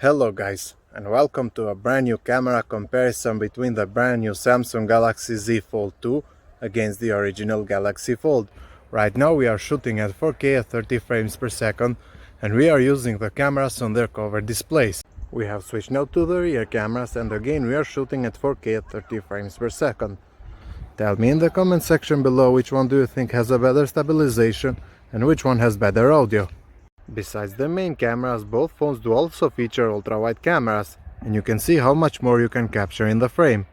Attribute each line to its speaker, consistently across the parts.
Speaker 1: Hello guys, and welcome to a brand new camera comparison between the brand new Samsung Galaxy Z Fold 2 against the original Galaxy Fold. Right now we are shooting at 4K at 30 frames per second, and we are using the cameras on their cover displays. We have switched now to the rear cameras, and again we are shooting at 4K at 30 frames per second. Tell me in the comment section below which one do you think has a better stabilization and which one has better audio. Besides the main cameras, both phones do also feature ultra-wide cameras, and you can see how much more you can capture in the frame.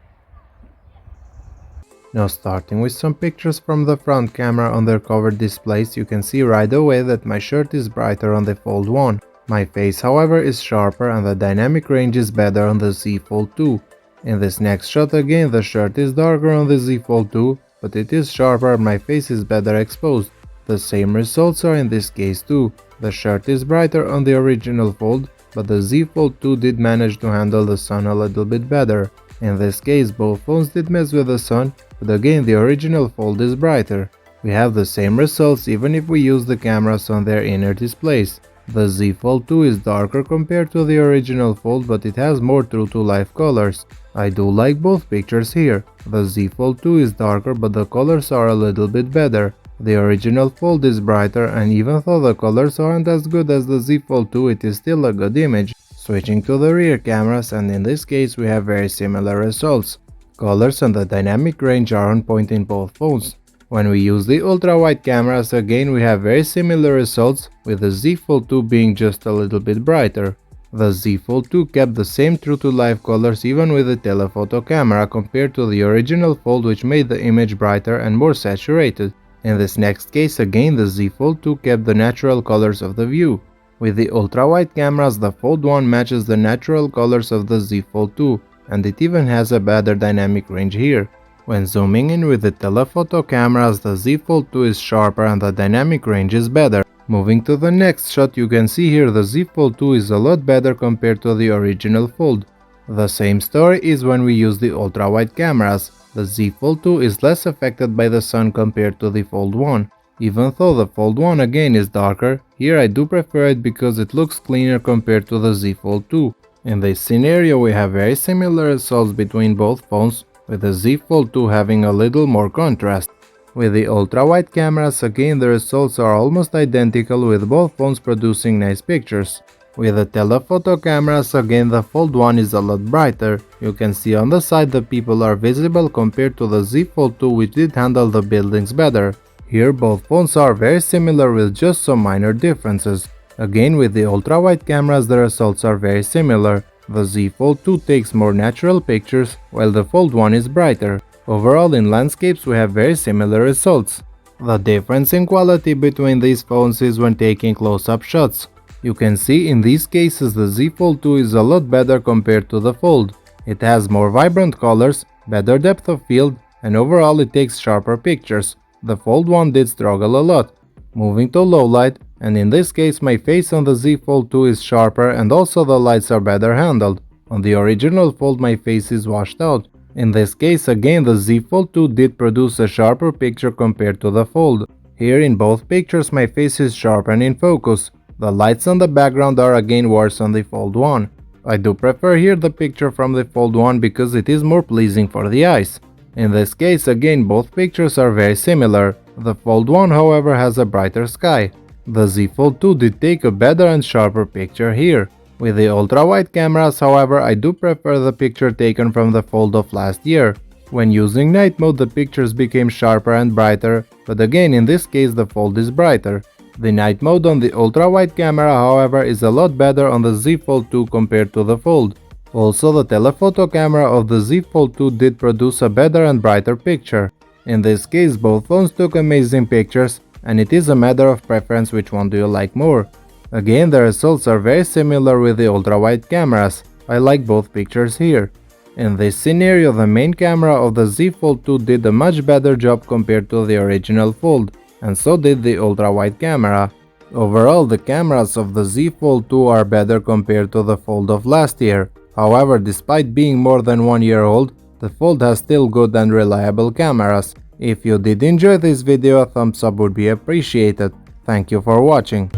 Speaker 1: Now starting with some pictures from the front camera on their covered displays, you can see right away that my shirt is brighter on the Fold 1. My face however is sharper and the dynamic range is better on the Z Fold 2. In this next shot again the shirt is darker on the Z Fold 2, but it is sharper and my face is better exposed. The same results are in this case too. The shirt is brighter on the original Fold, but the Z Fold 2 did manage to handle the sun a little bit better. In this case both phones did mess with the sun, but again the original Fold is brighter. We have the same results even if we use the cameras on their inner displays. The Z Fold 2 is darker compared to the original Fold, but it has more true-to-life colors. I do like both pictures here. The Z Fold 2 is darker, but the colors are a little bit better. The original Fold is brighter, and even though the colors aren't as good as the Z Fold 2, it is still a good image. Switching to the rear cameras, and in this case we have very similar results. Colors and the dynamic range are on point in both phones. When we use the ultra-wide cameras again we have very similar results, with the Z Fold 2 being just a little bit brighter. The Z Fold 2 kept the same true-to-life colors even with the telephoto camera compared to the original Fold, which made the image brighter and more saturated. In this next case again the Z Fold 2 kept the natural colors of the view. With the ultra-wide cameras the Fold 1 matches the natural colors of the Z Fold 2, and it even has a better dynamic range here. When zooming in with the telephoto cameras the Z Fold 2 is sharper and the dynamic range is better. Moving to the next shot, you can see here the Z Fold 2 is a lot better compared to the original Fold. The same story is when we use the ultra-wide cameras. The Z Fold 2 is less affected by the sun compared to the Fold 1. Even though the Fold 1 again is darker, here I do prefer it because it looks cleaner compared to the Z Fold 2. In this scenario we have very similar results between both phones, with the Z Fold 2 having a little more contrast. With the ultra-wide cameras again the results are almost identical, with both phones producing nice pictures. With the telephoto cameras again the Fold 1 is a lot brighter. You can see on the side the people are visible compared to the Z Fold 2, which did handle the buildings better. Here both phones are very similar with just some minor differences. Again with the ultra-wide cameras the results are very similar. The Z Fold 2 takes more natural pictures, while the Fold 1 is brighter. Overall in landscapes we have very similar results. The difference in quality between these phones is when taking close-up shots. You can see in these cases the Z Fold 2 is a lot better compared to the Fold. It has more vibrant colors, better depth of field, and overall it takes sharper pictures. The Fold 1 did struggle a lot. Moving to low light, and in this case my face on the Z Fold 2 is sharper and also the lights are better handled. On the original Fold my face is washed out. In this case again the Z Fold 2 did produce a sharper picture compared to the Fold. Here in both pictures my face is sharp and in focus. The lights on the background are again worse on the Fold 1. I do prefer here the picture from the Fold 1 because it is more pleasing for the eyes. In this case again both pictures are very similar. The Fold 1 however has a brighter sky. The Z Fold 2 did take a better and sharper picture here. With the ultra-wide cameras however I do prefer the picture taken from the Fold of last year. When using night mode the pictures became sharper and brighter, but again in this case the Fold is brighter. The night mode on the ultra-wide camera however is a lot better on the Z Fold 2 compared to the Fold. Also the telephoto camera of the Z Fold 2 did produce a better and brighter picture. In this case both phones took amazing pictures, and it is a matter of preference which one do you like more. Again the results are very similar with the ultra-wide cameras. I like both pictures here. In this scenario the main camera of the Z Fold 2 did a much better job compared to the original Fold, and so did the ultra-wide camera. Overall the cameras of the Z Fold 2 are better compared to the Fold of last year. However, despite being more than 1 year old, the Fold has still good and reliable cameras. If you did enjoy this video, a thumbs up would be appreciated. Thank you for watching.